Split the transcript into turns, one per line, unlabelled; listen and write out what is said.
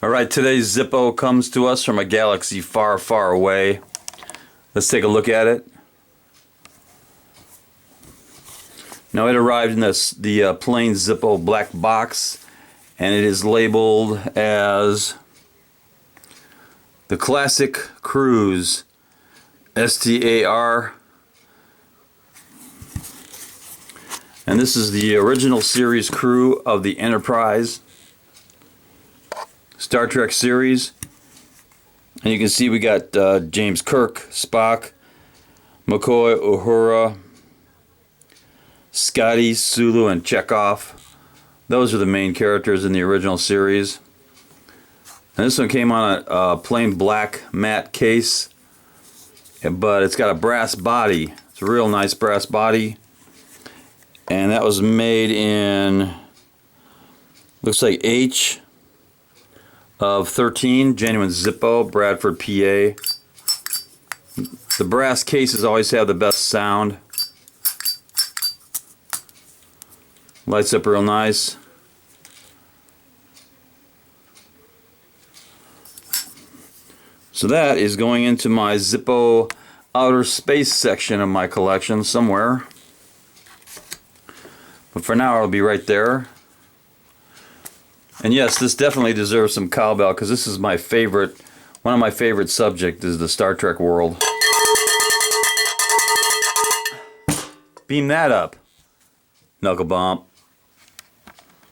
Alright, today's Zippo comes to us from a galaxy far, far away. Let's take a look at it. Now it arrived in the plain Zippo black box, and it is labeled as the Classic Cruise STAR. And this is the original series crew of the Enterprise Star Trek series. And you can see we got James Kirk, Spock, McCoy, Uhura, Scotty, Sulu, and Chekhov. Those are the main characters in the original series. And this one came on a plain black matte case, but it's got a brass body. It's a real nice brass body. And that was made in, looks like H of 13, genuine Zippo, Bradford, PA. The brass cases always have the best sound. Lights up real nice. So that is going into my Zippo outer space section of my collection somewhere. But for now, it'll be right there. And yes, this definitely deserves some cowbell, because this is my favorite, one of my favorite subjects is the Star Trek world. Beam that up, Knuckle Bump.